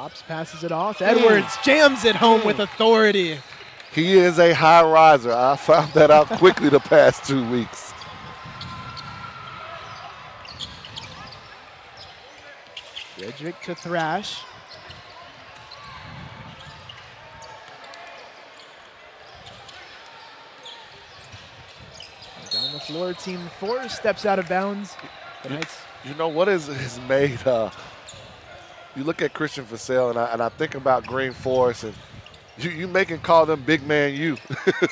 Tops passes it off. Edwards jams it home with authority. He is a high riser. I found that out quickly the past 2 weeks. Frederick to Thrash. Down the floor, team Forrest steps out of bounds. You know what is made? You look at Christian Fasell, and I think about Green Forest, and you can call them big man U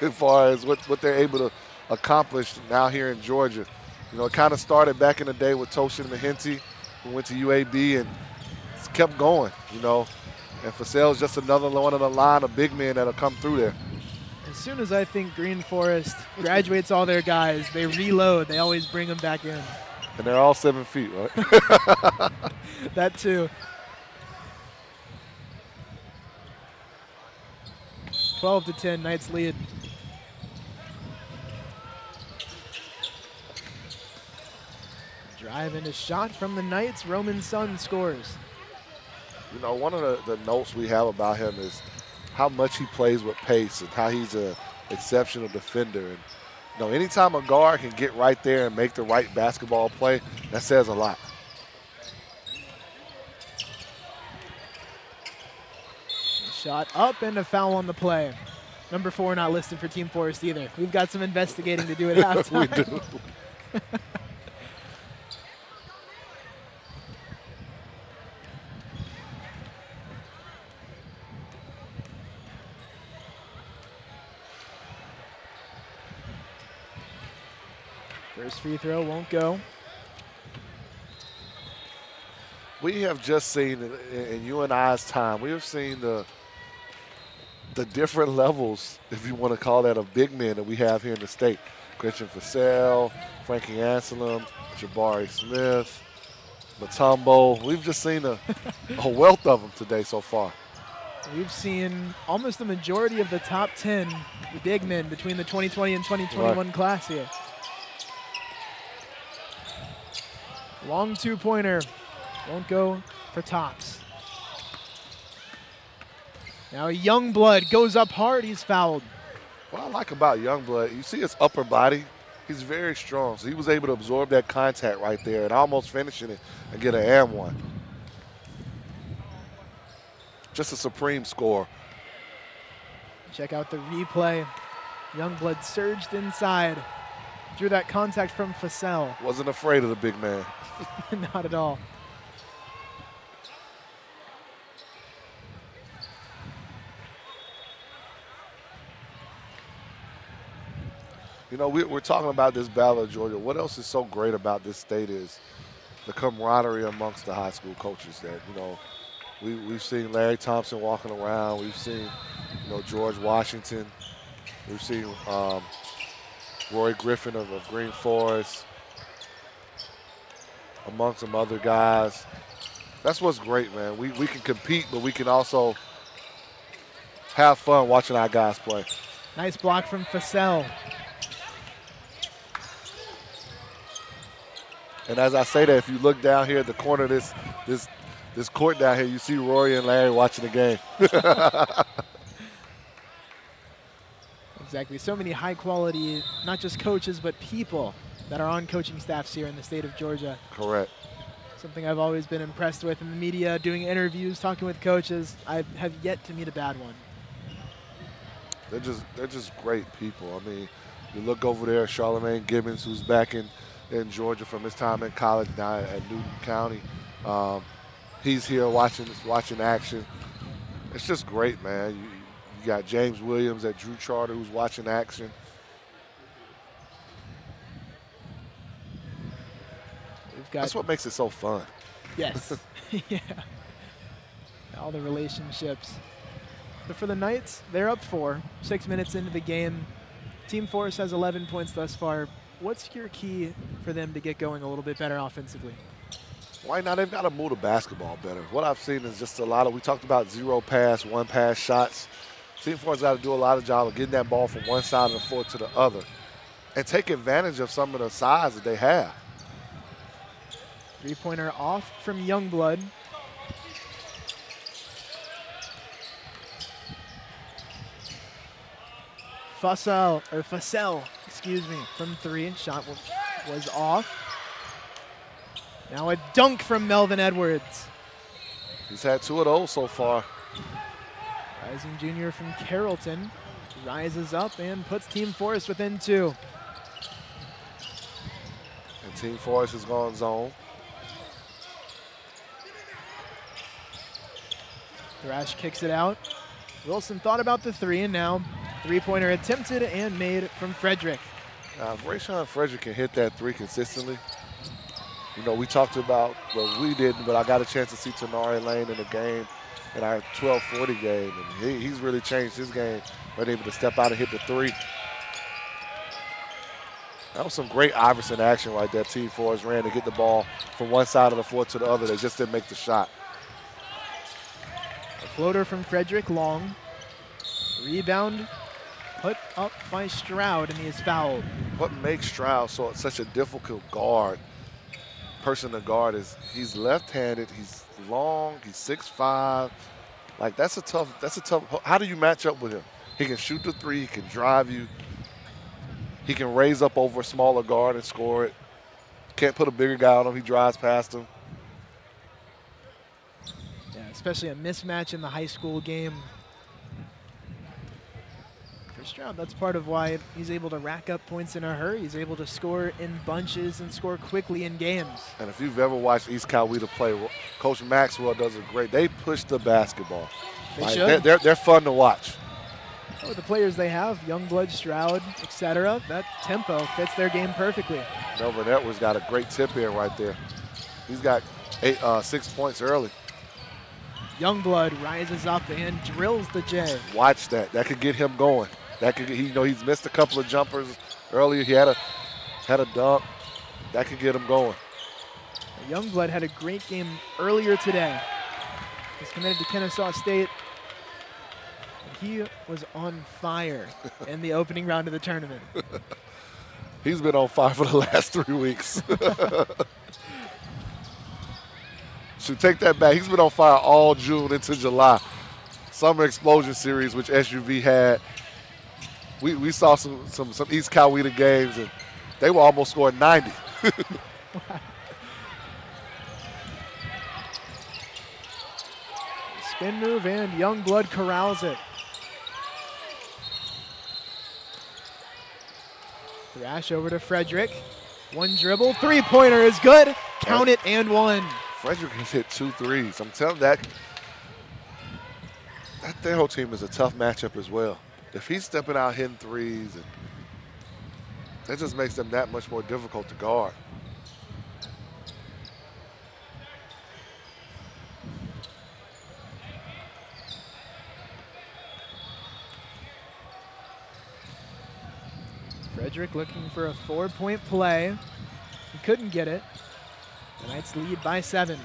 as far as what they're able to accomplish now here in Georgia. You know, it kind of started back in the day with Toshin Mahinty, who went to UAB, and it's kept going, you know. And Fasell's just another one of the line of big men that'll come through there. As soon as I think Green Forest graduates all their guys, they reload. They always bring them back in. And they're all 7 feet, right? That too. 12-10, Knights lead. Drive and a shot from the Knights. Roman Sun scores. You know, one of the notes we have about him is how much he plays with pace and how he's an exceptional defender. And, you know, anytime a guard can get right there and make the right basketball play, that says a lot. Shot up and a foul on the play. Number 4 not listed for Team Forest either. We've got some investigating to do at halftime. We do. First free throw won't go. We have just seen, in you and I's time, we have seen the different levels, if you want to call that, of big men that we have here in the state. Christian Fasell, Frankie Anselm, Jabari Smith, Mutombo. We've just seen a wealth of them today so far. We've seen almost the majority of the top 10 big men between the 2020 and 2021 class here. Long two-pointer. Won't go for Tops. Now Youngblood goes up hard. He's fouled. What I like about Youngblood, you see his upper body. He's very strong. So he was able to absorb that contact right there and almost finishing it and get an and one. Just a supreme score. Check out the replay. Youngblood surged inside. Drew that contact from Fasell. Wasn't afraid of the big man. Not at all. You know, we're talking about this Battle of Georgia. What else is so great about this state is the camaraderie amongst the high school coaches that, you know, we've seen Larry Thompson walking around. We've seen, you know, George Washington. We've seen Roy Griffin of Green Forest, amongst some other guys. That's what's great, man. We can compete, but we can also have fun watching our guys play. Nice block from Fasell. And as I say that, if you look down here at the corner of this court down here, you see Rory and Larry watching the game. Exactly. So many high-quality, not just coaches, but people that are on coaching staffs here in the state of Georgia. Correct. Something I've always been impressed with in the media, doing interviews, talking with coaches. I have yet to meet a bad one. They're just great people. I mean, you look over there, Charlemagne Gibbons, who's back in Georgia from his time in college now at Newton County. He's here watching action. It's just great, man. You got James Williams at Drew Charter who's watching action. That's what makes it so fun. Yes. Yeah. All the relationships. But for the Knights, they're up 4, 6 minutes into the game. Team Forrest has 11 points thus far. What's your key for them to get going a little bit better offensively? Right now, they've got to move the basketball better. What I've seen is just a lot of, we talked about 0 pass, 1 pass shots. Team Forrest got to do a lot of job of getting that ball from one side of the floor to the other and take advantage of some of the size that they have. Three-pointer off from Youngblood. Fussell, excuse me, from 3. Shot was off. Now a dunk from Melvin Edwards. He's had 2 of those so far. Rising junior from Carrollton rises up and puts Team Forrest within 2. And Team Forrest has gone zone. Thrash kicks it out. Wilson thought about the 3, and now three-pointer attempted and made from Frederick. Now, if Rayshawn Frederick can hit that 3 consistently, you know, we talked about, well, we didn't, but I got a chance to see Tenari Lane in the game, in our 12-40 game, and he's really changed his game, but able to step out and hit the 3. That was some great Iverson action right there. Team Forrest ran to get the ball from one side of the floor to the other. They just didn't make the shot. A floater from Frederick long. Rebound put up by Stroud, and he is fouled. What makes Stroud such a difficult person to guard is he's left-handed, he's long, he's 6'5". Like that's a tough. How do you match up with him? He can shoot the 3, he can drive you. He can raise up over a smaller guard and score it. Can't put a bigger guy on him, he drives past him. Yeah, especially a mismatch in the high school game. For Stroud, that's part of why he's able to rack up points in a hurry. He's able to score in bunches and score quickly in games. And if you've ever watched East Coweta play, Coach Maxwell does a great. They push the basketball. They should. They're fun to watch. With the players they have, Youngblood, Stroud, etc., that tempo fits their game perfectly. Melvin Edwards got a great tip in right there. He's got 6 points early. Youngblood rises up and drills the J. Watch that. That could get him going. That could, he's missed a couple of jumpers earlier. He had a dunk. That could get him going. Youngblood had a great game earlier today. He's committed to Kennesaw State. He was on fire in the opening round of the tournament. He's been on fire for the last 3 weeks. Should take that back. He's been on fire all June into July. Summer Explosion Series, which SUV had. We saw some East Coweta games, and they were almost scoring 90. Wow. Spin move, and Youngblood corrals it. Thrash over to Frederick. One dribble, three-pointer is good. Count it and 1. Frederick has hit 2 threes. I'm telling you that their whole team is a tough matchup as well. If he's stepping out hitting 3s, that just makes them that much more difficult to guard. Frederick looking for a 4-point play. He couldn't get it. The Knights lead by 7.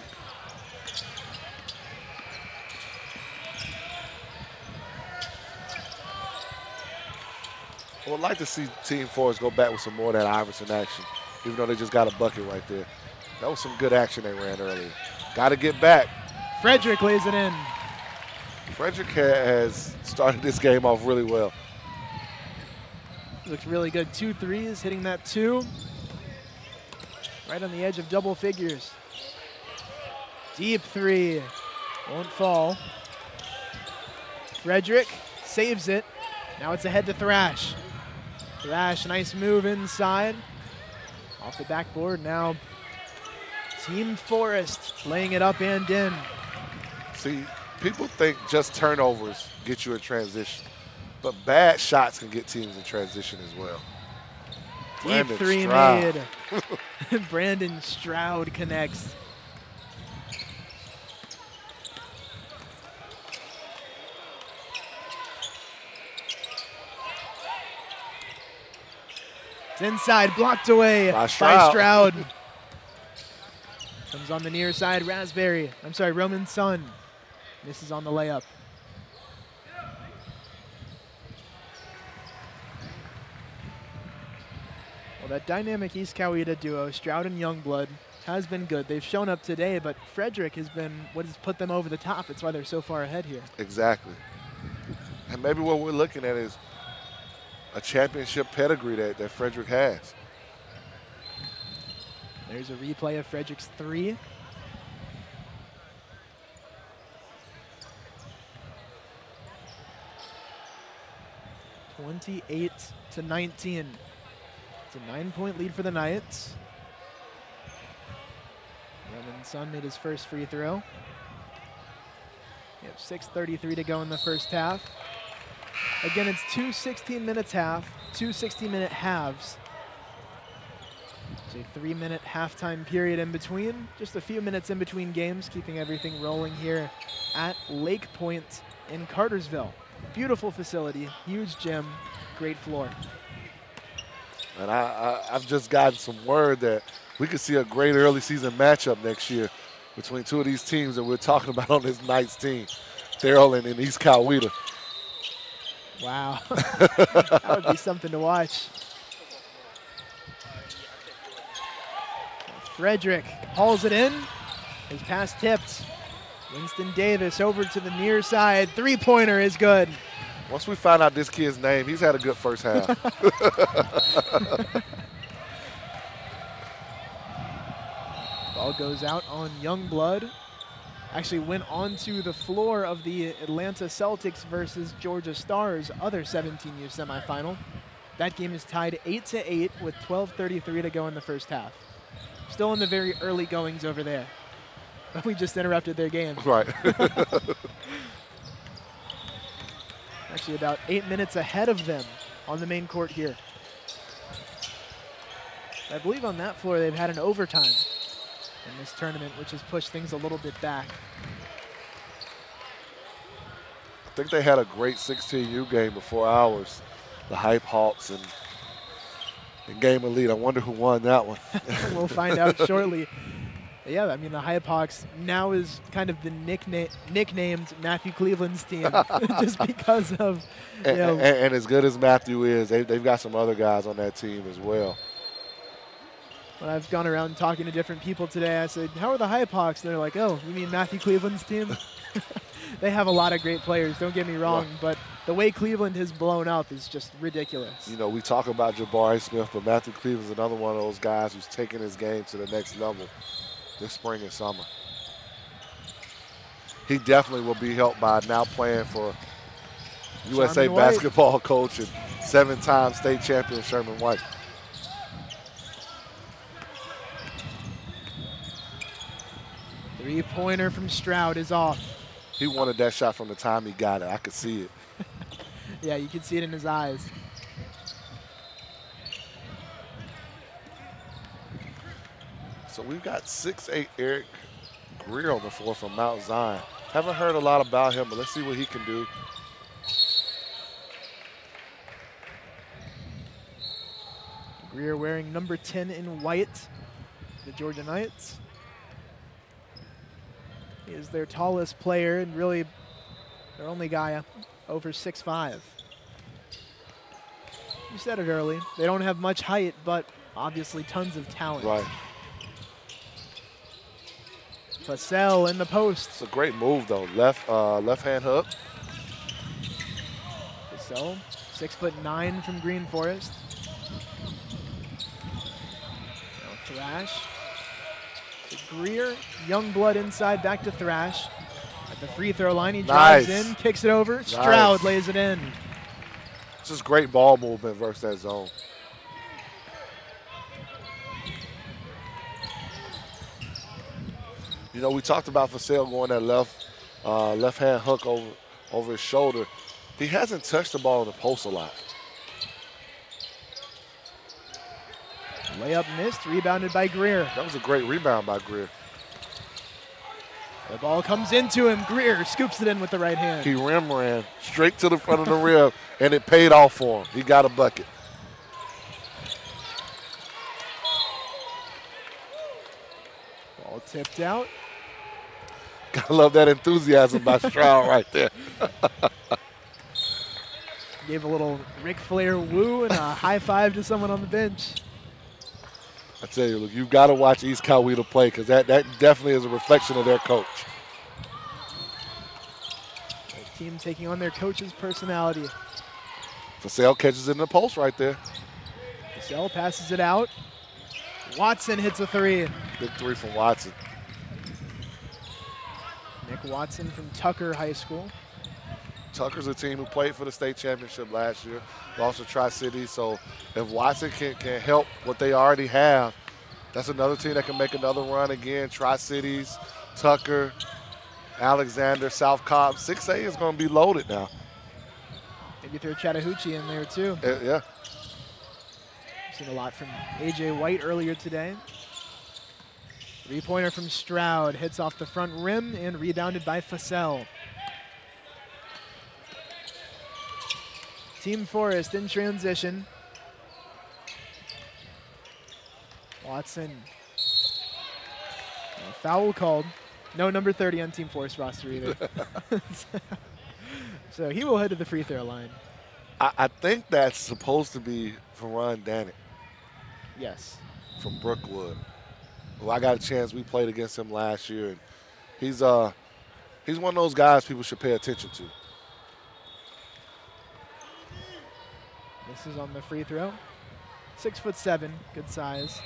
I would like to see Team Forrest go back with some more of that Iverson action, even though they just got a bucket right there. That was some good action they ran earlier. Got to get back. Frederick lays it in. Frederick has started this game off really well. Looks really good. 2 threes, hitting that 2. Right on the edge of double figures. Deep 3. Won't fall. Frederick saves it. Now it's ahead to Thrash. Thrash, nice move inside. Off the backboard now. Team Forrest laying it up and in. See, people think just turnovers get you in transition, but bad shots can get teams in transition as well. Deep 3 made. Brandon Stroud connects. It's inside, blocked away by Stroud. Comes on the near side, Roman Sun. Misses on the layup. Well, that dynamic East Coweta duo, Stroud and Youngblood, has been good. They've shown up today, but Frederick has been what has put them over the top. That's why they're so far ahead here. Exactly. And maybe what we're looking at is a championship pedigree that Frederick has. There's a replay of Frederick's three. (28-19). It's a 9-point lead for the Knights. Roman Sun made his first free throw. We have 6:33 to go in the first half. Again, it's two 16-minute half, two 60-minute halves. So a 3-minute halftime period in between. Just a few minutes in between games, keeping everything rolling here at Lake Point in Cartersville. Beautiful facility, huge gym, great floor. And I've just gotten some word that we could see a great early season matchup next year between two of these teams that we're talking about on this Knights team, Maryland and East Coweta. Wow, that would be something to watch. Frederick hauls it in. His pass tipped. Winston Davis over to the near side. Three-pointer is good. Once we find out this kid's name, he's had a good first half. Ball goes out on Youngblood. Actually went onto the floor of the Atlanta Celtics versus Georgia Stars other 17U semifinal. That game is tied 8-8 with 12:33 to go in the first half. Still in the very early goings over there. But we just interrupted their game. Right. Actually about 8 minutes ahead of them on the main court here. I believe on that floor they've had an overtime in this tournament, which has pushed things a little bit back. I think they had a great 16U game before ours. The Hype Hawks and Game Elite. I wonder who won that one. We'll find out shortly. Yeah, I mean, the Hype Hawks now is kind of the nicknamed Matthew Cleveland's team just because of, you know. And as good as Matthew is, they've got some other guys on that team as well. When I've gone around talking to different people today, I said, how are the Hype Hawks? And they're like, oh, you mean Matthew Cleveland's team? They have a lot of great players, don't get me wrong, but the way Cleveland has blown up is just ridiculous. You know, we talk about Jabari Smith, but Matthew Cleveland's another one of those guys who's taking his game to the next level this spring and summer. He definitely will be helped by now playing for USA basketball coach and 7-time state champion Sherman White. Three-pointer from Stroud is off. He wanted that shot from the time he got it. I could see it. Yeah, you can see it in his eyes. So we've got 6'8" Eric Greer on the floor from Mount Zion. Haven't heard a lot about him, but let's see what he can do. Greer wearing number 10 in white, the Georgia Knights. He is their tallest player and really their only guy over 6'5". You said it early. They don't have much height, but obviously tons of talent. Right. Fussell in the post. It's a great move, though. Left-hand hook. Fussell, 6'9" from Green Forest. Now Thrash. To Greer, Youngblood inside, back to Thrash. At the free throw line, he drives in, kicks it over. Stroud lays it in. It's just great ball movement versus that zone. You know, we talked about Fussell going that left-hand hook over his shoulder. He hasn't touched the ball in the post a lot. Layup missed, rebounded by Greer. That was a great rebound by Greer. The ball comes into him. Greer scoops it in with the right hand. He ran straight to the front of the rim, and it paid off for him. He got a bucket. Ball tipped out. Gotta love that enthusiasm by Stroud right there. Gave a little Ric Flair woo and a high five to someone on the bench. I tell you, look, you've got to watch East Coweta play because that definitely is a reflection of their coach. The team taking on their coach's personality. Vassell catches it in the post right there. Vassell passes it out. Watson hits a three. Big three from Watson. Nick Watson from Tucker High School. Tucker's a team who played for the state championship last year, lost to Tri-City. So if Watson can help what they already have, that's another team that can make another run again. Tri-Cities, Tucker, Alexander, South Cobb. 6A is going to be loaded now. Maybe throw Chattahoochee in there too. Yeah. Seen a lot from A.J. White earlier today. Three-pointer from Stroud hits off the front rim and rebounded by Vassell. Team Forrest in transition. Watson. Foul called. No number 30 on Team Forrest roster either. So he will head to the free throw line. I think that's supposed to be from Ron Danick. Yes. From Brookwood. Well, I got a chance. We played against him last year, and he's one of those guys people should pay attention to. This is on the free throw. 6'7", good size.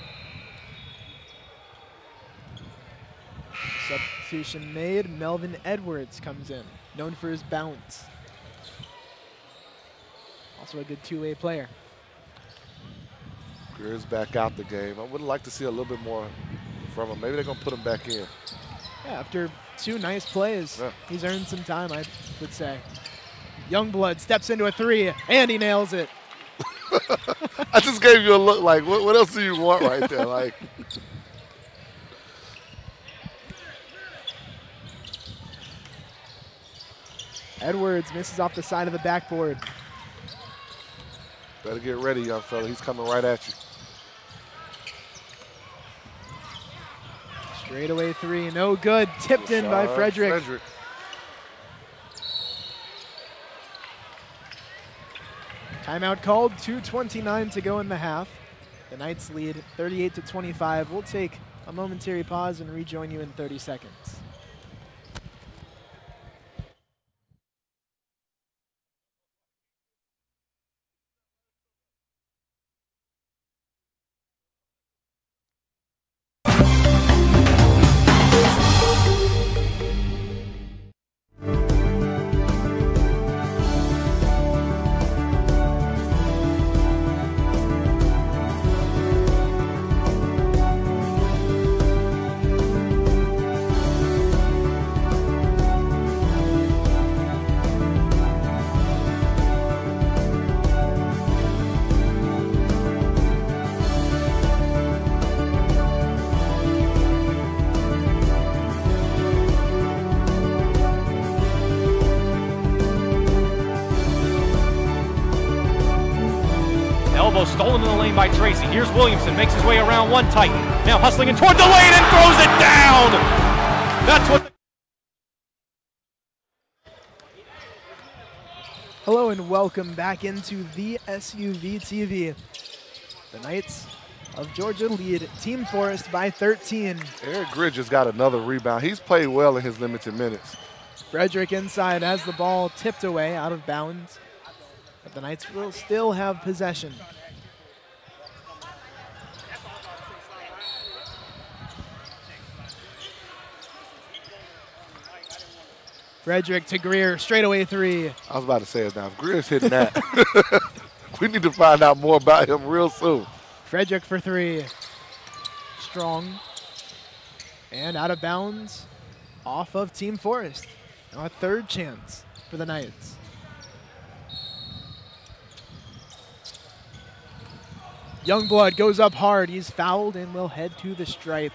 Substitution made. Melvin Edwards comes in, known for his bounce. Also a good two-way player. Greer's back out the game. I would like to see a little bit more from him. Maybe they're going to put him back in. Yeah, after two nice plays, he's earned some time, I would say. Youngblood steps into a three, and he nails it. I just gave you a look like, what else do you want right there? Like, Edwards misses off the side of the backboard. better get ready, young fella. He's coming right at you. Straightaway three, no good. Tipped in by Frederick. Timeout called, 2:29 to go in the half. The Knights lead 38-25. We'll take a momentary pause and rejoin you in 30 seconds. Stolen in the lane by Tracy. Here's Williamson, makes his way around one Titan. Now hustling in toward the lane and throws it down. That's what. Hello and welcome back into the SUV TV. The Knights of Georgia lead Team Forrest by 13. Eric Gridge has got another rebound. He's played well in his limited minutes. Frederick inside has the ball tipped away out of bounds, but the Knights will still have possession. Frederick to Greer, straightaway three. I was about to say it now. If Greer's hitting that, we need to find out more about him real soon. Frederick for three. Strong. And out of bounds off of Team Forrest. Now a third chance for the Knights. Youngblood goes up hard. He's fouled and will head to the stripe.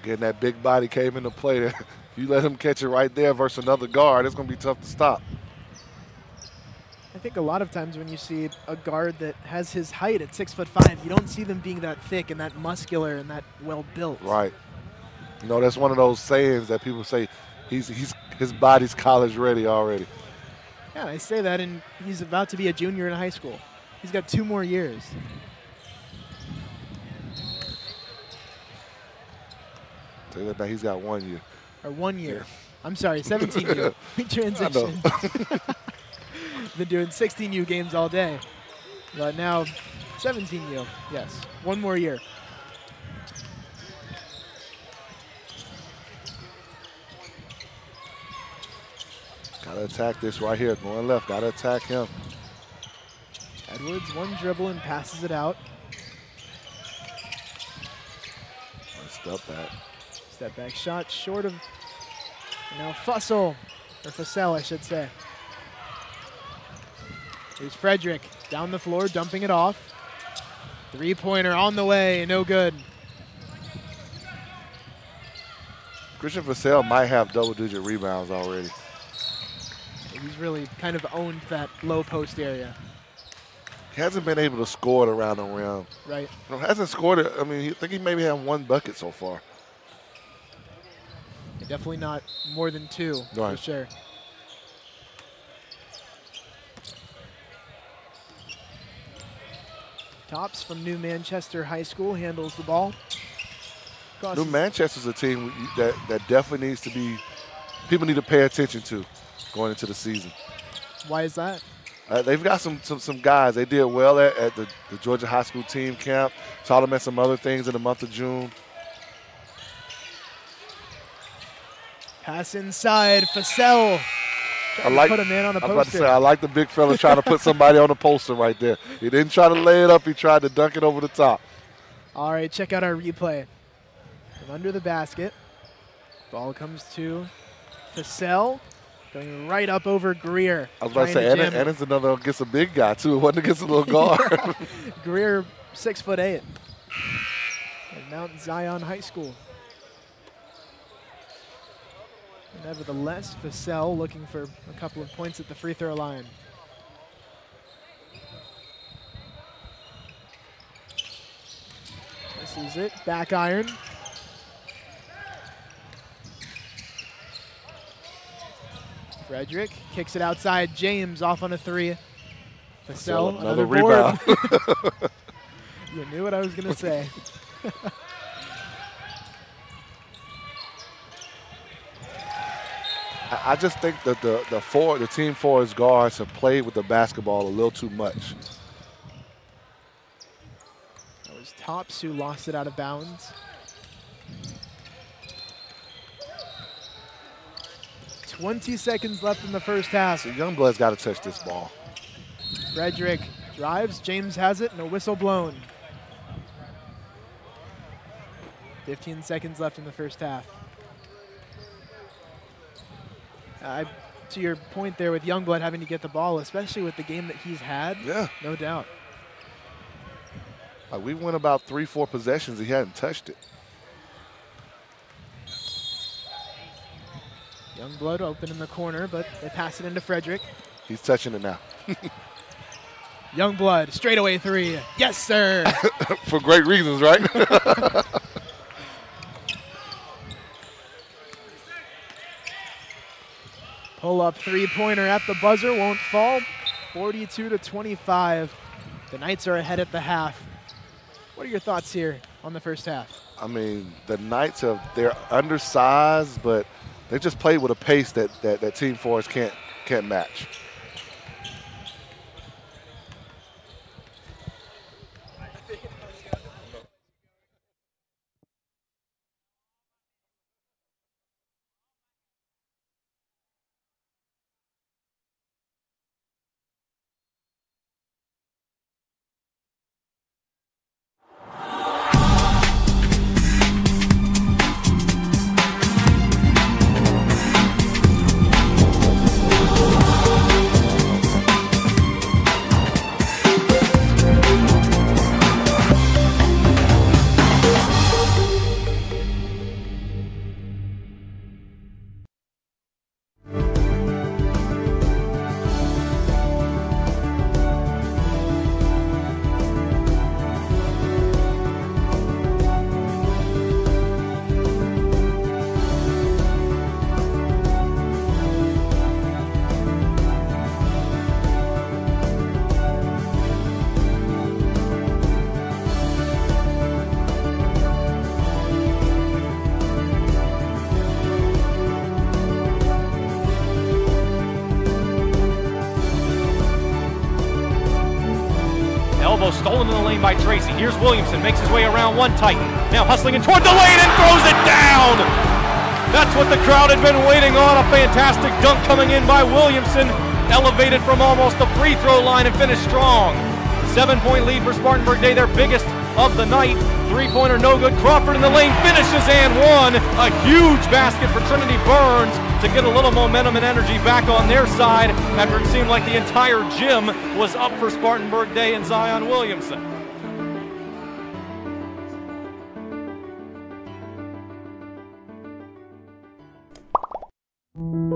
Again, that big body came into play there. You let him catch it right there versus another guard, it's going to be tough to stop. I think a lot of times when you see a guard that has his height at 6'5", you don't see them being that thick and that muscular and that well-built. Right. You know, that's one of those sayings that people say his body's college ready already. Yeah, I say that, and he's about to be a junior in high school. He's got 2 more years. Say that back, he's got 1 year. Or 1 year. Yeah. I'm sorry, 17 year. We transitioned. Been doing 16U games all day. But now 17U, yes. One more year. Gotta attack this right here. Going left, gotta attack him. Edwards, one dribble and passes it out. Step back. Step back shot short of, now Fussell, or Fussell I should say. Here's Frederick, down the floor, dumping it off. Three-pointer on the way, no good. Christian Fussell might have double-digit rebounds already. He's really kind of owned that low post area. He hasn't been able to score it around the rim. Right. No, hasn't scored it. I mean, I think he maybe had one bucket so far. Definitely not more than two, right. For sure. Tops from New Manchester High School handles the ball. New Manchester's a team that definitely needs to be, people need to pay attention to going into the season. Why is that? They've got some guys. They did well at the Georgia High School team camp. Saw them at some other things in the month of June. Pass inside, Fussell. Put a man on a poster. I was about to say, I like the big fella trying to put somebody on a poster right there. He didn't try to lay it up. He tried to dunk it over the top. All right, check out our replay. From under the basket. Ball comes to Fussell. Going right up over Greer. I was about to say, and it's another against a big guy, too. It wasn't against a little guard. Greer, 6'8". At Mount Zion High School. Nevertheless, Fussell looking for a couple of points at the free throw line. This is it. Back iron. Frederick kicks it outside. James off on a three. Fussell, another rebound. You knew what I was going to say. I just think that the team Forrest guards have played with the basketball a little too much. That was Tops who lost it out of bounds. 20 seconds left in the first half. So Youngblood's got to touch this ball. Frederick drives. James has it, and a whistle blown. 15 seconds left in the first half. To your point there with Youngblood having to get the ball, especially with the game that he's had, yeah, no doubt. We went about 3-4 possessions. He hadn't touched it. Youngblood open in the corner, but they pass it into Frederick. He's touching it now. Youngblood, straightaway three. Yes, sir. For great reasons, right? Pull-up three-pointer at the buzzer, won't fall. 42-25. The Knights are ahead at the half. What are your thoughts here on the first half? I mean, the Knights they're undersized, but they just play with a pace that Team Forrest can't match. Elbow stolen in the lane by Tracy. Here's Williamson, makes his way around one Titan. Now hustling in toward the lane and throws it down! That's what the crowd had been waiting on. A fantastic dunk coming in by Williamson. Elevated from almost the free throw line and finished strong. 7-point lead for Spartanburg Day, their biggest of the night. Three-pointer no good. Crawford in the lane finishes and one. A huge basket for Trinity Burns to get a little momentum and energy back on their side after it seemed like the entire gym was up for Spartanburg Day and Zion Williamson.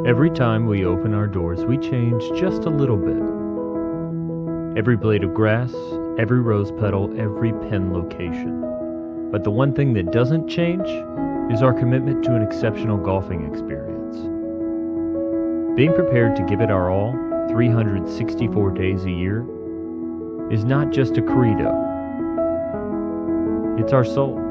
Every time we open our doors, we change just a little bit. Every blade of grass, every rose petal, every pen location. But the one thing that doesn't change is our commitment to an exceptional golfing experience. Being prepared to give it our all 364 days a year is not just a credo. It's our soul.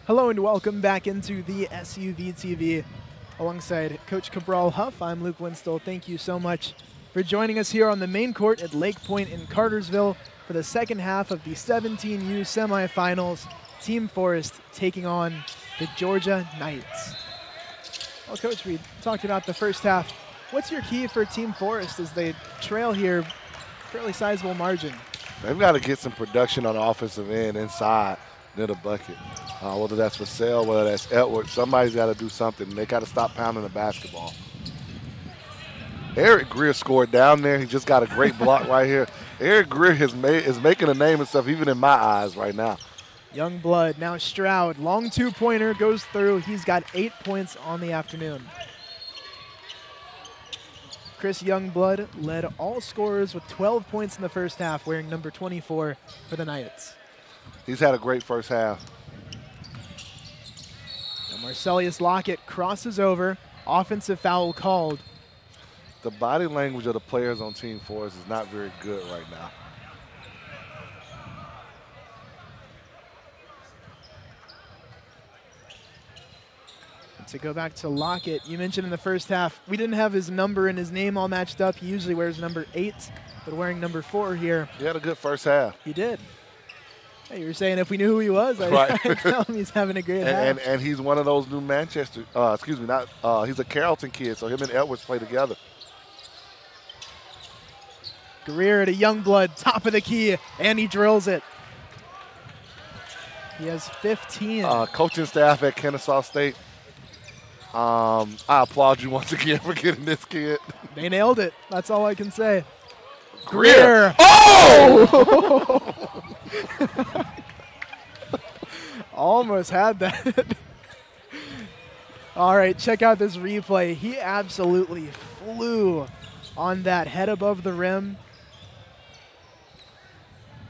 Hello and welcome back into the SUV TV. Alongside Coach Cabral Huff, I'm Luke Winstall. Thank you so much for joining us here on the main court at Lake Point in Cartersville for the second half of the 17U semifinals. Team Forrest taking on the Georgia Knights. Well, Coach, we talked about the first half. What's your key for Team Forrest as they trail here, fairly sizable margin? They've got to get some production on the offensive end inside near the bucket. Whether that's Vassell, whether that's Edwards, somebody's got to do something. They got to stop pounding the basketball. Eric Greer scored down there. He just got a great block right here. Eric Greer is making a name and stuff even in my eyes right now. Young blood, now Stroud. Long two-pointer goes through. He's got 8 points on the afternoon. Chris Youngblood led all scorers with 12 points in the first half, wearing number 24 for the Knights. He's had a great first half. Now Marcelius Lockett crosses over. Offensive foul called. The body language of the players on Team Forrest is not very good right now. To go back to Lockett, you mentioned in the first half, we didn't have his number and his name all matched up. He usually wears number 8, but wearing number 4 here. He had a good first half. He did. Hey, you were saying if we knew who he was, right. I'd tell him he's having a great half. And he's one of those new Manchester, he's a Carrollton kid, so him and Edwards play together. Greer to Youngblood, top of the key, and he drills it. He has 15. Coaching staff at Kennesaw State, I applaud you once again for getting this kid. They nailed it. That's all I can say. Greer. Oh! Almost had that. All right, check out this replay. He absolutely flew on that head above the rim.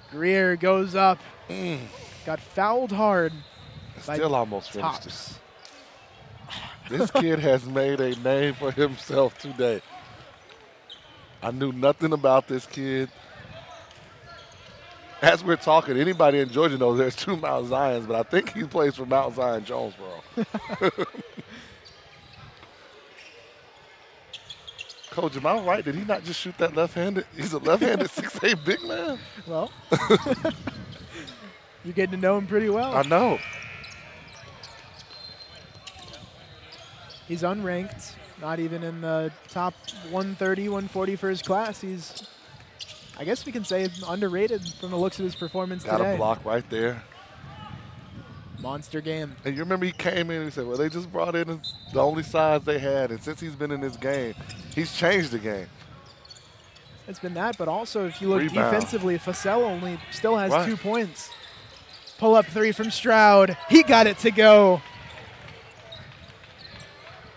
Greer goes up. Got fouled hard. Still almost finished Tops. it. This kid has made a name for himself today. I knew nothing about this kid. as we're talking, anybody in Georgia knows there's 2 Mount Zions, but I think he plays for Mount Zion Jonesboro. Coach, am I right? Did he not just shoot that left-handed? He's a left-handed 6'8" big man. Well, you're getting to know him pretty well. I know. He's unranked, not even in the top 130, 140 for his class. He's, I guess we can say, underrated from the looks of his performance today. Got a block right there. Monster game. And you remember he came in and he said, well, they just brought in the only size they had. And since he's been in this game, he's changed the game. It's been that, but also if you look Rebound. Defensively, Fussell only still has 2 points. Pull-up 3 from Stroud. He got it to go.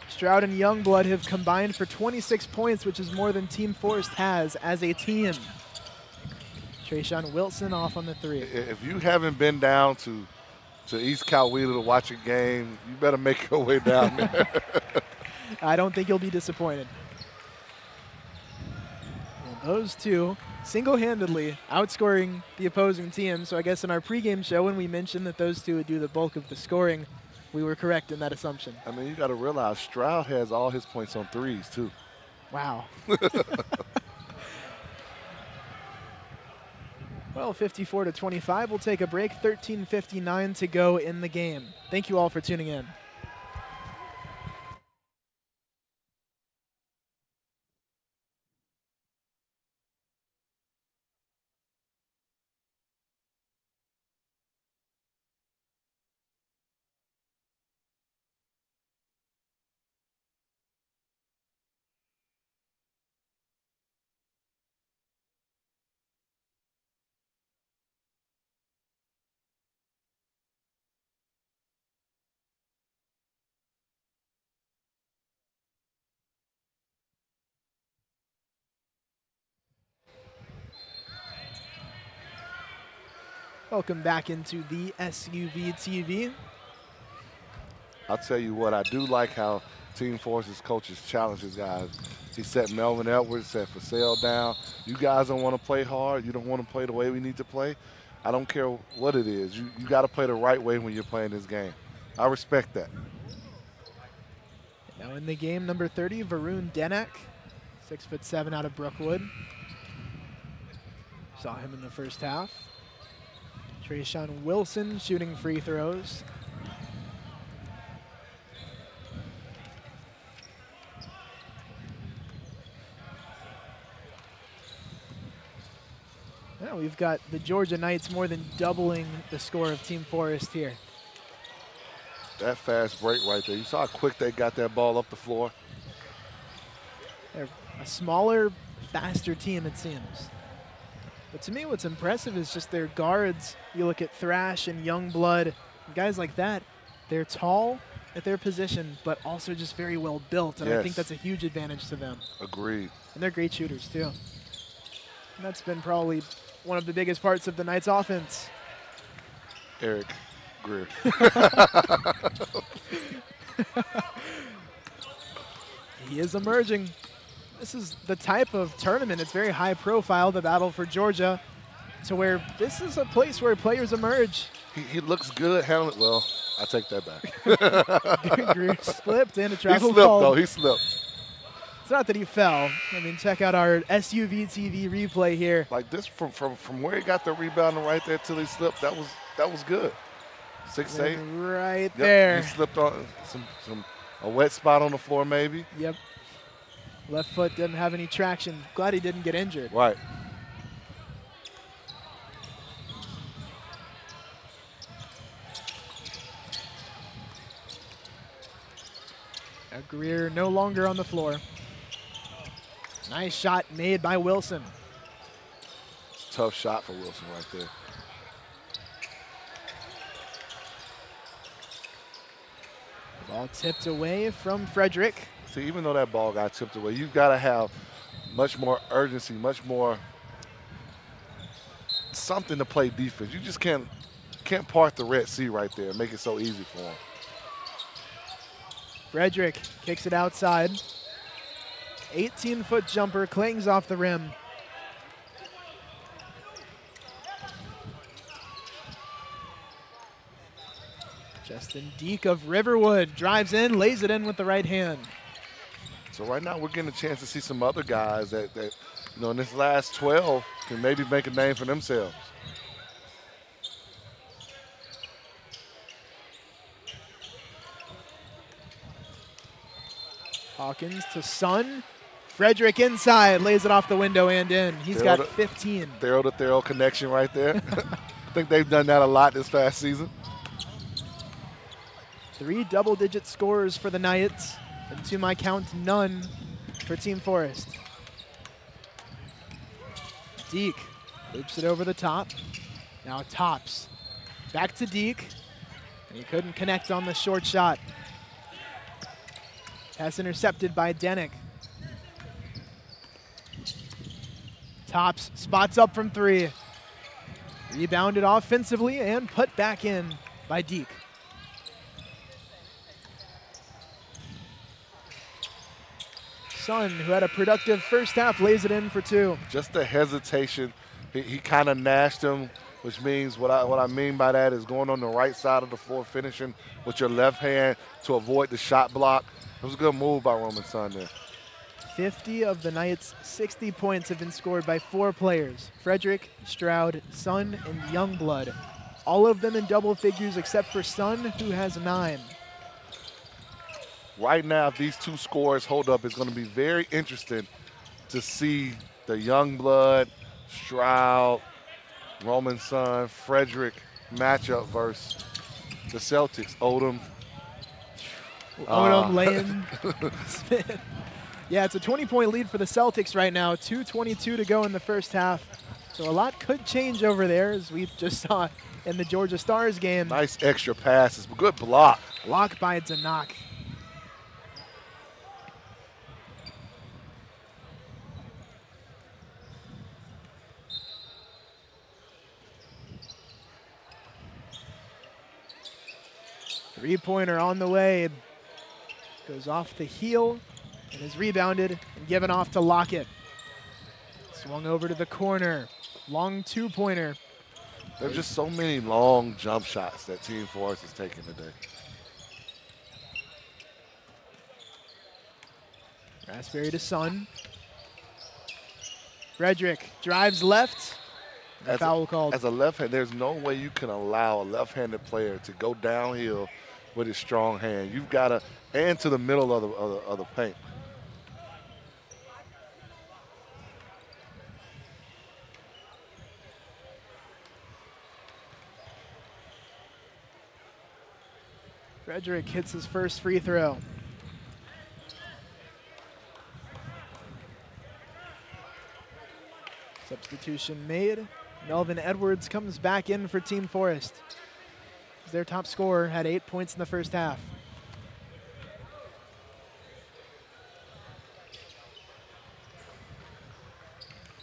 Stroud and Youngblood have combined for 26 points, which is more than Team Forrest has as a team. Trayshawn Wilson off on the 3. If you haven't been down to East Coweta to watch a game, you better make your way down there. I don't think you'll be disappointed. Well, those two single-handedly outscoring the opposing team. So I guess in our pregame show when we mentioned that those two would do the bulk of the scoring, we were correct in that assumption. I mean, you got to realize Stroud has all his points on threes, too. Wow. Well, 54-25. We'll take a break. 13:59 to go in the game. Thank you all for tuning in. Welcome back into the SUV TV. I'll tell you what, I do like how Team Force's coaches challenge his guys. He set Melvin Edwards, set Fussell down. You guys don't want to play hard. You don't want to play the way we need to play. I don't care what it is. You got to play the right way when you're playing this game. I respect that. Now in the game, number 30, Varun Denak, 6'7" out of Brookwood. Saw him in the first half. Trayshawn Wilson shooting free throws. Now we've got the Georgia Knights more than doubling the score of Team Forrest here. That fast break right there. You saw how quick they got that ball up the floor? They're a smaller, faster team, it seems. But to me, what's impressive is just their guards. You look at Thrash and Youngblood, guys like that. They're tall at their position, but also just very well built, and I think that's a huge advantage to them. Agreed. And they're great shooters, too. And that's been probably one of the biggest parts of the Knights' offense. Eric Greer. He is emerging. This is the type of tournament. It's very high profile, the battle for Georgia, to where this is a place where players emerge. He looks good handling. Well, I take that back. Greer slipped and a travel He slipped, call. though. He slipped. It's not that he fell. I mean, check out our SUV TV replay here. Like this, from where he got the rebound right there till he slipped, that was good. 6'8". Right there. He slipped on a wet spot on the floor, maybe. Yep. Left foot didn't have any traction. Glad he didn't get injured. Right. Now Greer no longer on the floor. Nice shot made by Wilson. It's a tough shot for Wilson right there. Ball tipped away from Frederick. See, even though that ball got tipped away, you've got to have much more urgency, much more something to play defense. You just can't part the Red Sea right there and make it so easy for him. Frederick kicks it outside. 18-foot jumper clings off the rim. Justin Deek of Riverwood drives in, lays it in with the right hand. So right now we're getting a chance to see some other guys that you know, in this last 12 can maybe make a name for themselves. Hawkins to Sun. Frederick inside, lays it off the window and in. He's got 15. Thero to Thero connection right there. I think they've done that a lot this past season. 3 double-digit scores for the Knights, and to my count, none for Team Forrest. Deek loops it over the top. Now Tops. Back to Deek. And he couldn't connect on the short shot. Pass intercepted by Denick. Tops spots up from 3. Rebounded offensively and put back in by Deek. Sun, who had a productive first half, lays it in for 2. Just the hesitation. He kind of gnashed him, which means what I mean by that is going on the right side of the floor, finishing with your left hand to avoid the shot block. It was a good move by Roman Sun there. 50 of the Knights' 60 points have been scored by 4 players: Frederick, Stroud, Sun, and Youngblood. All of them in double figures except for Sun, who has 9. Right now, if these 2 scores hold up, it's going to be very interesting to see the Youngblood, Stroud, Roman Sun, Frederick matchup versus the Celtics. Odom. Laying. Smith. Yeah, it's a 20-point lead for the Celtics right now. 2:22 to go in the first half. So a lot could change over there, as we just saw in the Georgia Stars game. Nice extra passes. Good block. Block by Danak. Three-pointer on the way. Goes off the heel and is rebounded and given off to Lockett. Swung over to the corner. Long 2-pointer. There's just so many long jump shots that Team Forrest is taking today. Raspberry to Sun. Frederick drives left. Foul called. As a left-hand, there's no way you can allow a left-handed player to go downhill with his strong hand. You've got to, and to the middle of the paint. Frederick hits his first free throw. Substitution made. Melvin Edwards comes back in for Team Forrest. Their top scorer had 8 points in the first half.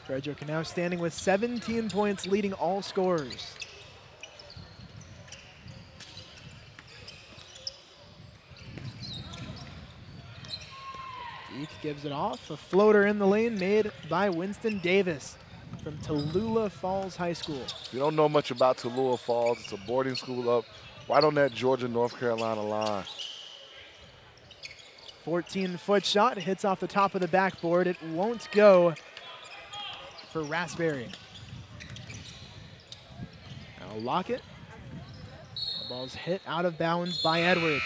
Frederick now standing with 17 points, leading all scorers. Deek gives it off. A floater in the lane made by Winston Davis from Tallulah Falls High School. If you don't know much about Tallulah Falls, it's a boarding school up right on that Georgia-North Carolina line. 14-foot shot hits off the top of the backboard. It won't go for Raspberry. Now Lockett. The ball's hit out of bounds by Edwards.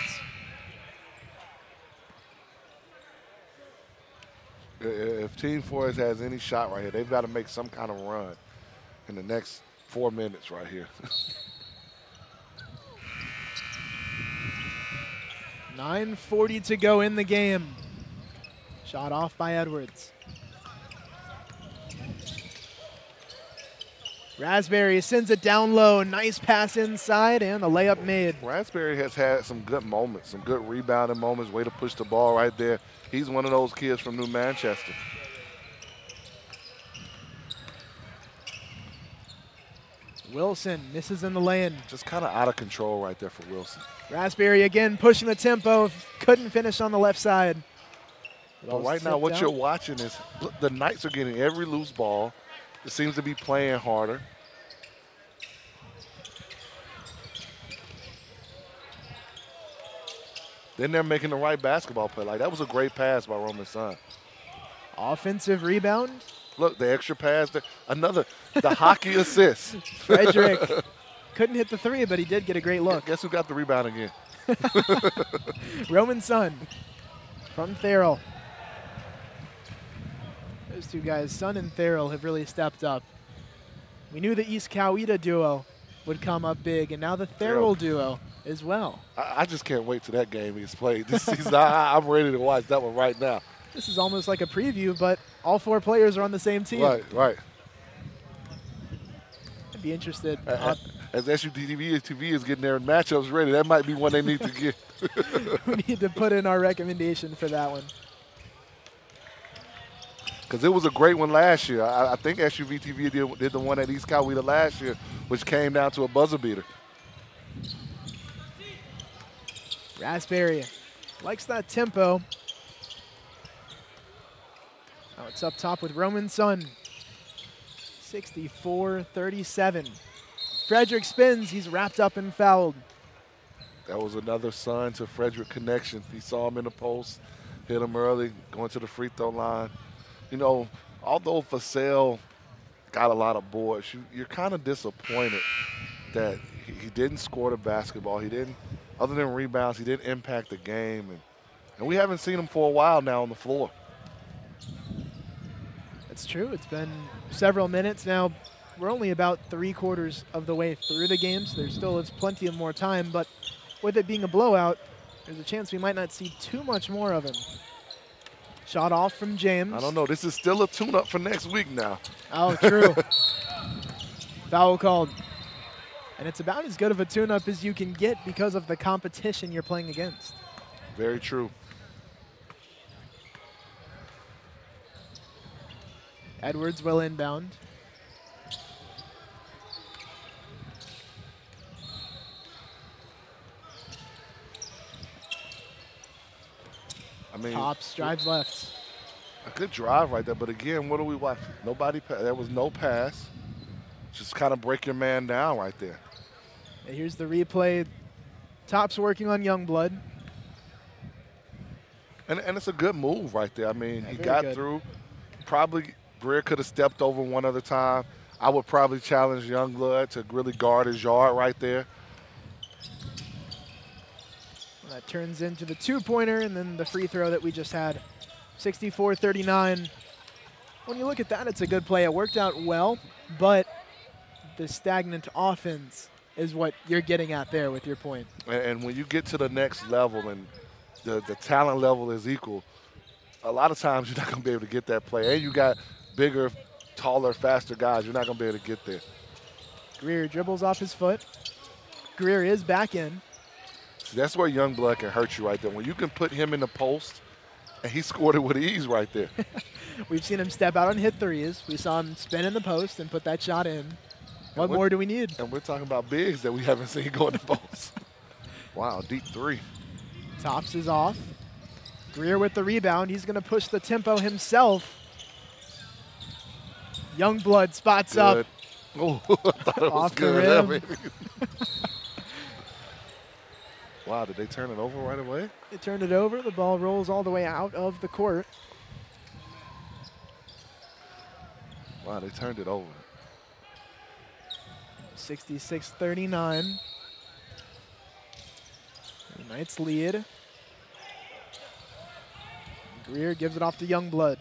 If Team Forrest has any shot right here, they've got to make some kind of run in the next 4 minutes right here. 9:40 to go in the game. Shot off by Edwards. Raspberry sends it down low. Nice pass inside and the layup made. Raspberry has had some good moments, some good rebounding moments, way to push the ball right there. He's one of those kids from New Manchester. Wilson misses in the lane. Just kind of out of control right there for Wilson. Raspberry again pushing the tempo. Couldn't finish on the left side. But right now what you're watching is the Knights are getting every loose ball. It seems to be playing harder. then they're making the right basketball play. Like, that was a great pass by Roman Son. Offensive rebound. Look, the extra pass, the hockey assist. Frederick couldn't hit the three, but he did get a great look. Guess who got the rebound again? Roman Son from Therrell. Those two guys, Son and Therrell, have really stepped up. We knew the East Coweta duo would come up big, and now the Therrell duo as well. I just can't wait till that game is played this season. I'm ready to watch that one right now. This is almost like a preview, but all 4 players are on the same team. Right. I'd be interested. As SUTV is getting their matchups ready, that might be one they need to get. We need to put in our recommendation for that one. Because it was a great one last year. I think SUVTV did the one at East Coweta last year, which came down to a buzzer beater. Raspberry likes that tempo. Now it's up top with Roman Son. 64-37. Frederick spins. He's wrapped up and fouled. That was another Son to Frederick connection. He saw him in the post, hit him early, going to the free throw line. You know, although Fasel got a lot of boards, you're kind of disappointed that he didn't score the basketball. He didn't, other than rebounds, he didn't impact the game. And we haven't seen him for a while now on the floor. That's true. It's been several minutes now. We're only about 3/4 of the way through the game, so there still is plenty of more time. But with it being a blowout, there's a chance we might not see too much more of him. Shot off from James. I don't know. This is still a tune-up for next week now. Oh, true. Foul called. And it's about as good of a tune-up as you can get because of the competition you're playing against. Very true. Edwards will inbound. I mean, Pops, drives left. A good drive right there, but again, what do we watch? Nobody, there was no pass. Just kind of break your man down right there. And here's the replay. Tops working on Youngblood. And it's a good move right there. I mean, Yeah, he very got good. through. Probably Greer could have stepped over one other time. I would probably challenge Youngblood to really guard his yard right there. And that turns into the 2-pointer and then the free throw that we just had. 64-39. When you look at that, it's a good play. It worked out well, but the stagnant offense is what you're getting at there with your point. And when you get to the next level and the talent level is equal, a lot of times you're not going to be able to get that play. And you got bigger, taller, faster guys. You're not going to be able to get there. Greer dribbles off his foot. Greer is back in. See, that's where Youngblood can hurt you right there. When you can put him in the post, and he scored it with ease right there. We've seen him step out and hit threes. We saw him spin in the post and put that shot in. What more do we need? And we're talking about bigs that we haven't seen go in the post. Wow, deep three. Tops is off. Greer with the rebound. He's going to push the tempo himself. Youngblood spots Good. up. Oh, I thought it was Off the good. rim. Wow, did they turn it over right away? They turned it over. The ball rolls all the way out of the court. Wow, they turned it over. 66-39. The Knights lead. Greer gives it off to Youngblood.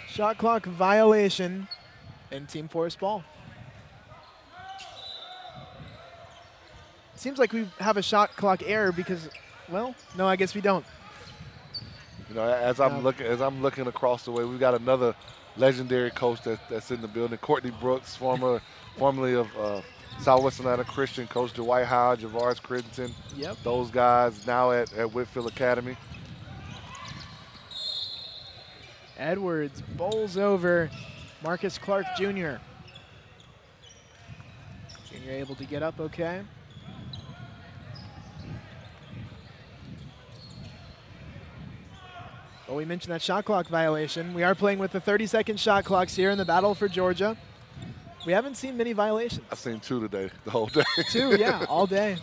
Shot clock violation and Team Forrest ball. Seems like we have a shot clock error because, well, no, I guess we don't. You know, as I'm looking across the way, we've got another legendary coach that's in the building. Courtney Brooks, formerly of Southwest Atlanta Christian, Coach Dwight Howe, Javaris Crittenton. Yep. Those guys now at Whitfield Academy. Edwards bowls over Marcus Clark Jr. Jr. able to get up okay. Well, we mentioned that shot clock violation. We are playing with the 30-second shot clocks here in the battle for Georgia. We haven't seen many violations. I've seen two today, the whole day. 2, yeah, all day.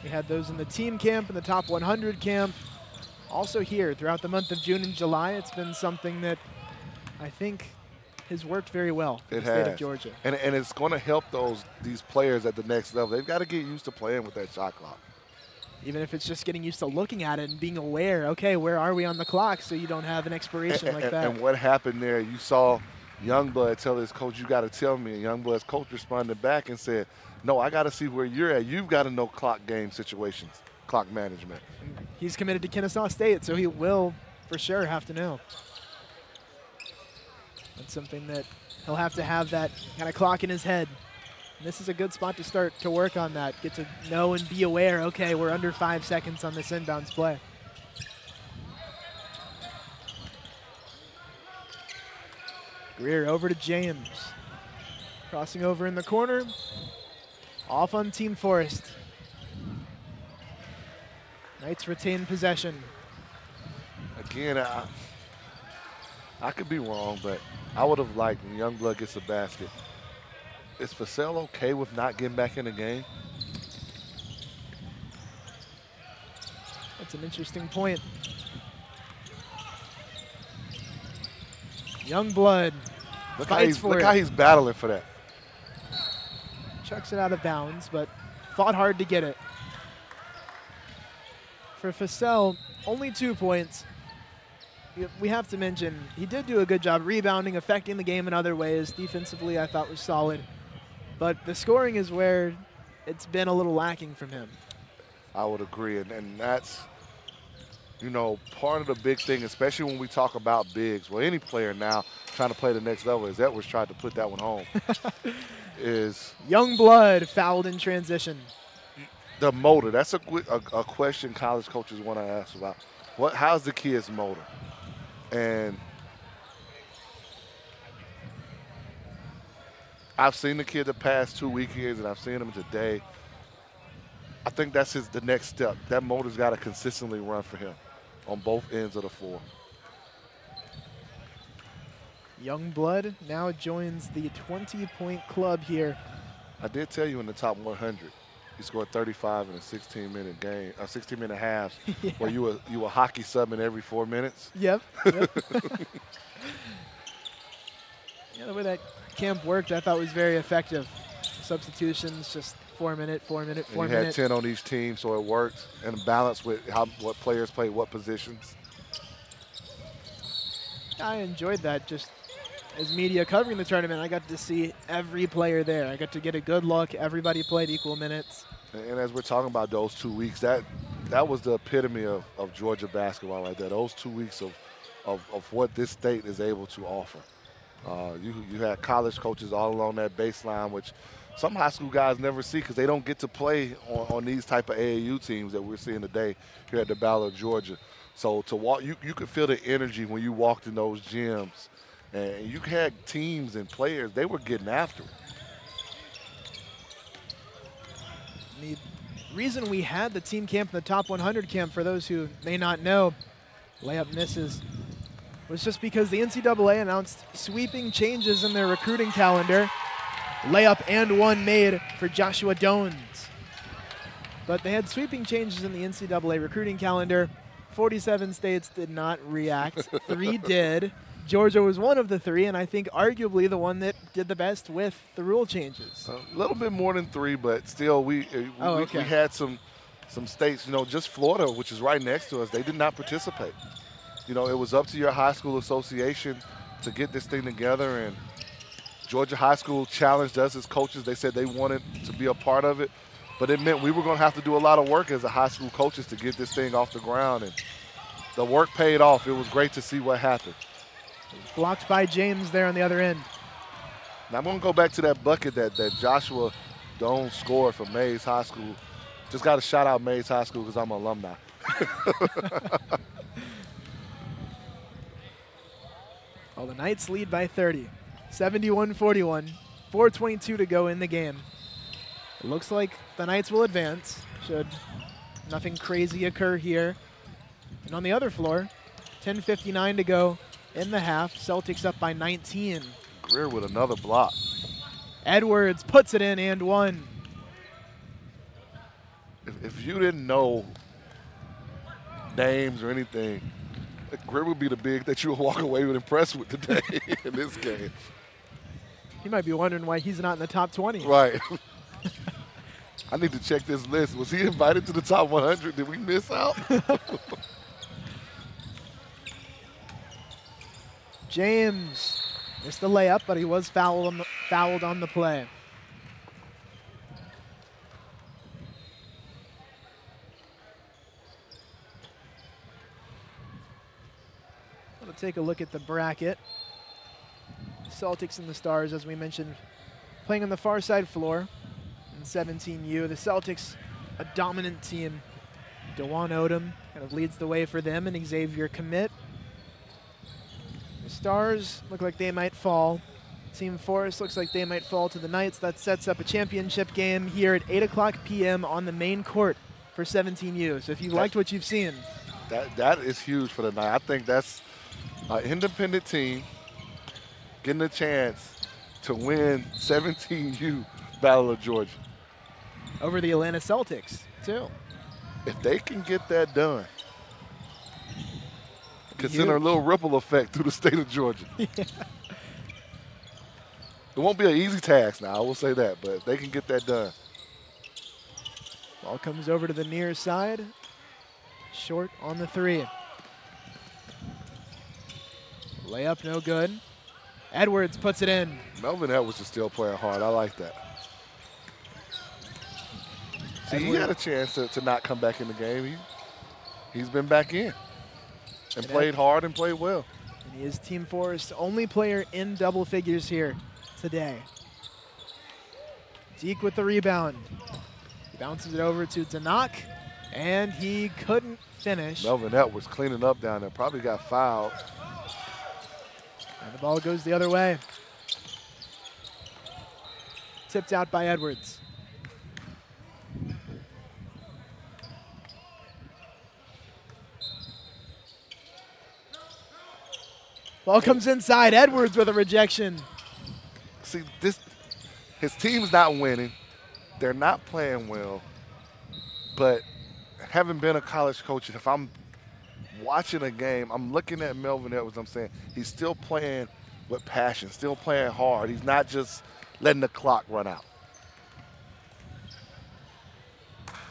We had those in the team camp and the top 100 camp. Also here throughout the month of June and July, it's been something that I think has worked very well for the state of Georgia. And it's going to help these players at the next level. They've got to get used to playing with that shot clock. Even if it's just getting used to looking at it and being aware, okay, where are we on the clock so you don't have an expiration like that. And what happened there, you saw Youngblood tell his coach, you got to tell me. And Youngblood's coach responded back and said, no, I got to see where you're at. You've got to know clock game situations, clock management. He's committed to Kennesaw State, so he will for sure have to know. That's something that he'll have to have that kind of clock in his head. And this is a good spot to start to work on that. Get to know and be aware, okay, we're under 5 seconds on this inbounds play. Greer over to James. Crossing over in the corner. Off on Team Forrest. Knights retain possession. Again, I could be wrong, but I would have liked when Youngblood gets a basket. Is Fussell okay with not getting back in the game? That's an interesting point. Youngblood fights for it. Look how he's battling for that. Chucks it out of bounds, but fought hard to get it. For Fussell, only 2 points. We have to mention, he did do a good job rebounding, affecting the game in other ways. Defensively, I thought was solid. But the scoring is where it's been a little lacking from him. I would agree, and that's, you know, part of the big thing, especially when we talk about bigs. Well, any player now trying to play the next level, as Edwards tried to put that one home, is Youngblood fouled in transition. The motor. That's a question college coaches want to ask about. How's the kid's motor? And I've seen the kid the past 2 weekends, and I've seen him today. I think that's the next step. That motor's got to consistently run for him on both ends of the floor. Youngblood now joins the 20-point club here. I did tell you in the top 100, he scored 35 in a 16-minute game, 16-minute halves, yeah. Where you were hockey subbing every 4 minutes. Yep. Yeah, the way that camp worked, I thought was very effective. Substitutions, just 4 minute, 4 minute, 4 minute. You had 10 on each team, so it worked, and balance with what players played what positions. I enjoyed that. Just as media covering the tournament, I got to see every player there. I got to get a good look. Everybody played equal minutes. And as we're talking about those 2 weeks, that was the epitome of Georgia basketball right there. Those 2 weeks of what this state is able to offer. You had college coaches all along that baseline, which some high school guys never see because they don't get to play on these type of AAU teams that we're seeing today here at the Battle of Georgia. So to walk, you could feel the energy when you walked in those gyms. And you had teams and players, they were getting after it. The reason we had the team camp and the top 100 camp, for those who may not know, layup misses, was just because the NCAA announced sweeping changes in their recruiting calendar. Layup and one made for Joshua Dones. But they had sweeping changes in the NCAA recruiting calendar. 47 states did not react. 3 did. Georgia was one of the 3, and I think arguably the one that did the best with the rule changes. A little bit more than 3, but still we had some states, you know, just Florida, which is right next to us, they did not participate. You know, it was up to your high school association to get this thing together, and Georgia High School challenged us as coaches. They said they wanted to be a part of it, but it meant we were going to have to do a lot of work as a high school coaches to get this thing off the ground, and the work paid off. It was great to see what happened. Blocked by James there on the other end. Now I'm going to go back to that bucket that Joshua Dones scored for Mays High School. Just got to shout out Mays High School because I'm an alumni. Well, the Knights lead by 30, 71-41, 4:22 to go in the game. It looks like the Knights will advance, should nothing crazy occur here. And on the other floor, 10:59 to go in the half. Celtics up by 19. Greer with another block. if you didn't know names or anything, Grim would be the big that you would walk away with impressed with today in this game. You might be wondering why he's not in the top 20. Right. I need to check this list. Was he invited to the top 100? Did we miss out? James missed the layup, but he was fouled on the play. We'll take a look at the bracket. Celtics and the Stars, as we mentioned, playing on the far side floor in 17U. The Celtics, a dominant team. DeJuan Odom kind of leads the way for them, and Xavier commit. The Stars look like they might fall. Team Forrest looks like they might fall to the Knights. That sets up a championship game here at 8:00 p.m. on the main court for 17U. So if you liked what you've seen, that is huge for the night. I think that's an independent team getting a chance to win 17U Battle of Georgia. Over the Atlanta Celtics, too. If they can get that done, consider a little ripple effect through the state of Georgia. Yeah. It won't be an easy task now, I will say that, but if they can get that done. Ball comes over to the near side. Short on the three. Layup no good. Edwards puts it in. Melvin Edwards is still playing hard. I like that. See, he had a chance to not come back in the game. He's been back in and played hard and played well. And he is Team Forrest's only player in double figures here today. Deke with the rebound. He bounces it over to Danak, and he couldn't finish. Melvin Edwards cleaning up down there. Probably got fouled. And the ball goes the other way. Tipped out by Edwards. Ball comes inside. Edwards with a rejection. See, his team's not winning. They're not playing well. But having been a college coach, if I'm watching a game, I'm looking at Melvin Edwards, I'm saying he's still playing with passion, still playing hard. He's not just letting the clock run out.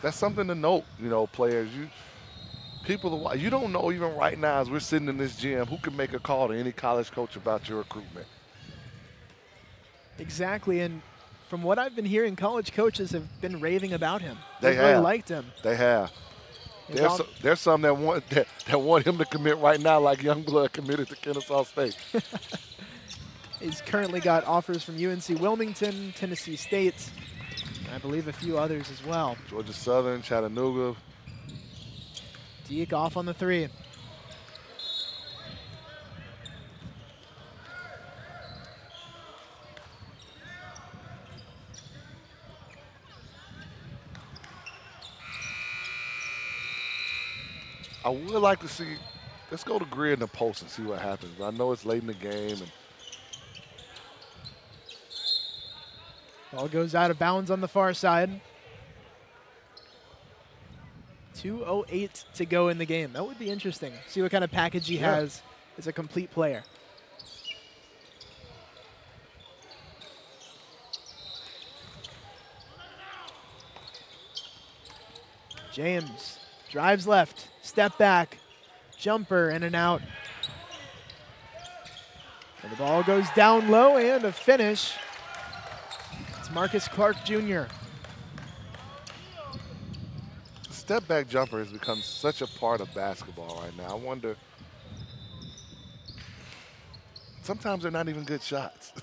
That's something to note, players. You don't know even right now as we're sitting in this gym who can make a call to any college coach about your recruitment. Exactly, and from what I've been hearing, college coaches have been raving about him. They really liked him. They have. There's some that want him to commit right now, like Youngblood committed to Kennesaw State. He's currently got offers from UNC Wilmington, Tennessee State, and I believe a few others as well. Georgia Southern, Chattanooga. Deke off on the three. I would like to see, let's go to grid in the post and see what happens. But I know it's late in the game. And ball goes out of bounds on the far side. 2:08 to go in the game. That would be interesting. See what kind of package he has as a complete player. James drives left, step back, jumper in and out. And the ball goes down low and a finish. It's Marcus Clark Jr. Step back jumper has become such a part of basketball right now. I wonder, sometimes they're not even good shots.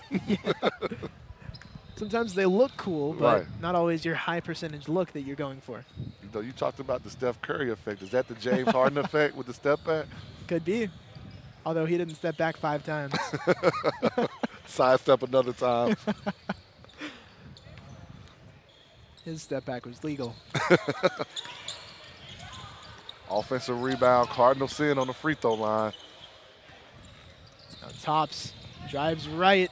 Sometimes they look cool, but right. Not always your high percentage look that you're going for. You talked about the Steph Curry effect. Is that the James Harden effect with the step back? Could be. Although he didn't step back 5 times. Sidestep another time. His step back was legal. Offensive rebound, Cardinals in on the free throw line. Now Tops drives right,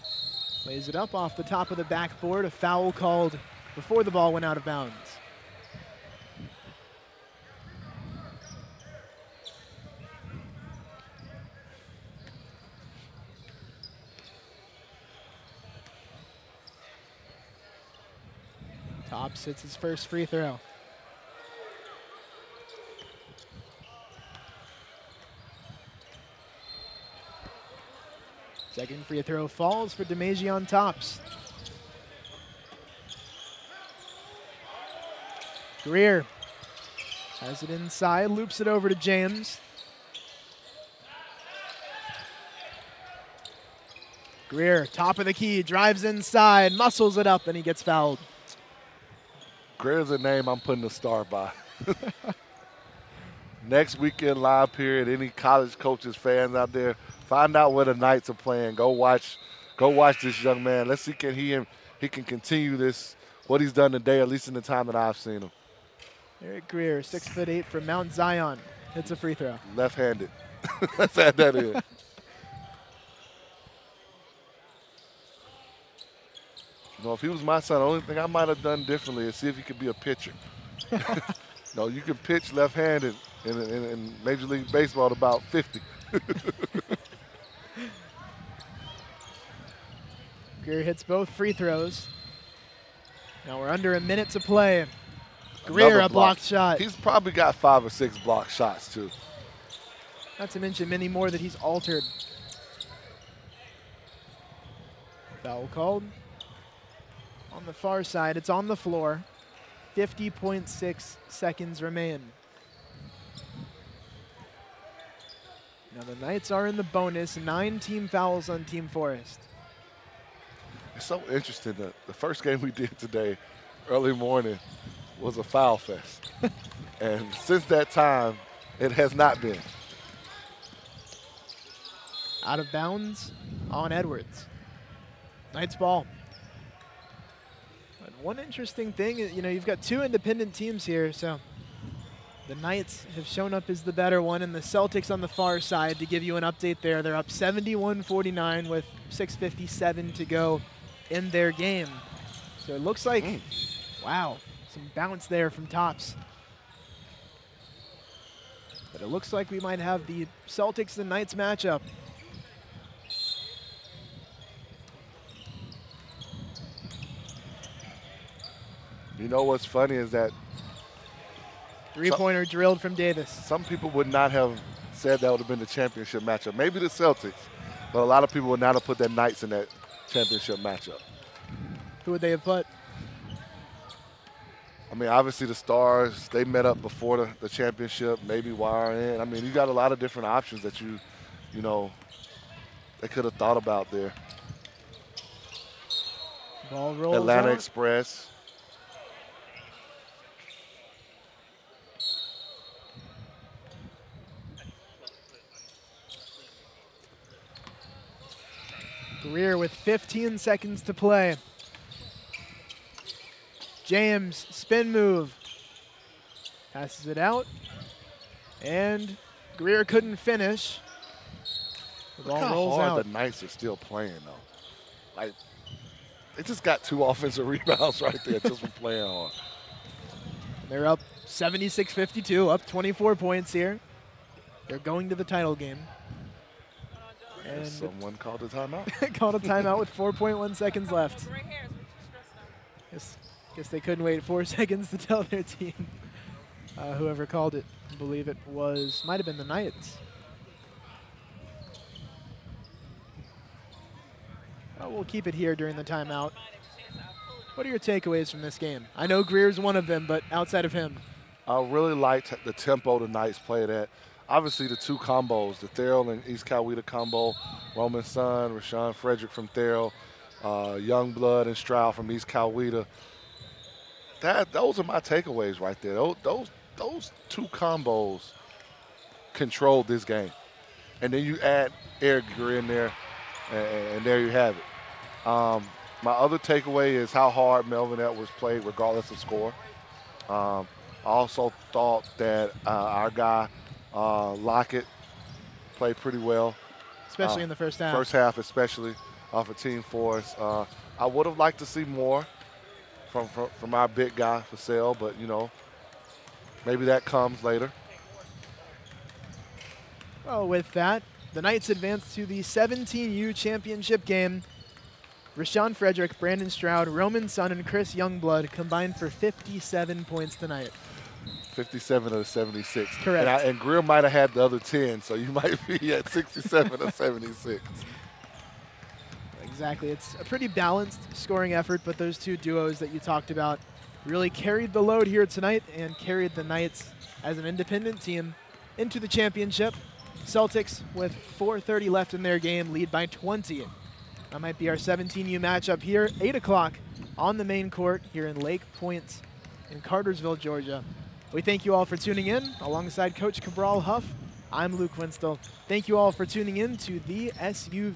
lays it up off the top of the backboard. A foul called before the ball went out of bounds. Tops hits his first free throw. Second free throw falls for Demajion Tops. Greer has it inside, loops it over to James. Greer, top of the key, drives inside, muscles it up, and he gets fouled. Greer's a name I'm putting a star by. Next weekend live period, any college coaches, fans out there, find out where the Knights are playing. Go watch this young man. Let's see can he can continue this, what he's done today, at least in the time that I've seen him. Eric Greer, 6'8" from Mount Zion, hits a free throw. Left-handed. Let's add that in. You know, if he was my son, the only thing I might have done differently is see if he could be a pitcher. No, you can pitch left-handed in Major League Baseball at about 50. Greer hits both free throws. Now we're under a minute to play. Greer, a blocked shot. He's probably got 5 or 6 blocked shots, too. Not to mention many more that he's altered. Foul called. On the far side, it's on the floor. 50.6 seconds remain. Now the Knights are in the bonus. 9 team fouls on Team Forrest. It's so interesting that the first game we did today, early morning, was a foul fest. And since that time, it has not been. Out of bounds on Edwards. Knights ball. But one interesting thing, you know, you've got 2 independent teams here, so the Knights have shown up as the better one, and the Celtics on the far side, to give you an update there, they're up 71-49 with 6:57 to go in their game. So it looks like, wow, some bounce there from Tops. But it looks like we might have the Celtics and Knights matchup. You know what's funny is that Three-pointer drilled from Davis. some people would not have said that would have been the championship matchup. Maybe the Celtics, but a lot of people would not have put their Knights in that championship matchup. Who would they have put? I mean, obviously the Stars, they met up before the championship, maybe YRN. I mean, you got a lot of different options that you know, they could have thought about there. Ball rolls Atlanta out. Express. Greer with 15 seconds to play. James, spin move. Passes it out. And Greer couldn't finish. The Look ball how rolls hard out. the Knights are still playing, though. Like, they just got 2 offensive rebounds right there just from playing hard. They're up 76-52, up 24 points here. They're going to the title game. And Someone called a timeout. called a timeout with 4.1 seconds left. Guess they couldn't wait 4 seconds to tell their team. Whoever called it, I believe it might have been the Knights. We'll keep it here during the timeout. What are your takeaways from this game? I know Greer's one of them, but outside of him. I really liked the tempo the Knights played at. Obviously, the 2 combos, the Therrell and East Coweta combo, Roman Sun, Rashawn Frederick from Therrell, Youngblood and Stroud from East Coweta. Those are my takeaways right there. Those 2 combos controlled this game. And then you add Eric Greer in there, and there you have it. My other takeaway is how hard Melvin Edwards played regardless of score. I also thought that our guy, Lockett, played pretty well. Especially in the first half. First half especially off of Team Forrest. I would have liked to see more from our big guy, Vassell, but, you know, maybe that comes later. Well, with that, the Knights advance to the 17U championship game. Rashawn Frederick, Brandon Stroud, Roman Sun, and Chris Youngblood combined for 57 points tonight. 57 of 76. Correct. And Greer might have had the other 10, so you might be at 67 of 76. Exactly. It's a pretty balanced scoring effort, but those two duos that you talked about really carried the load here tonight and carried the Knights as an independent team into the championship. Celtics, with 4:30 left in their game, lead by 20. That might be our 17U matchup here, 8 o'clock on the main court here in Lake Point in Cartersville, Georgia. We thank you all for tuning in. Alongside Coach Cabral Huff, I'm Luke Winstel. Thank you all for tuning in to the SUV.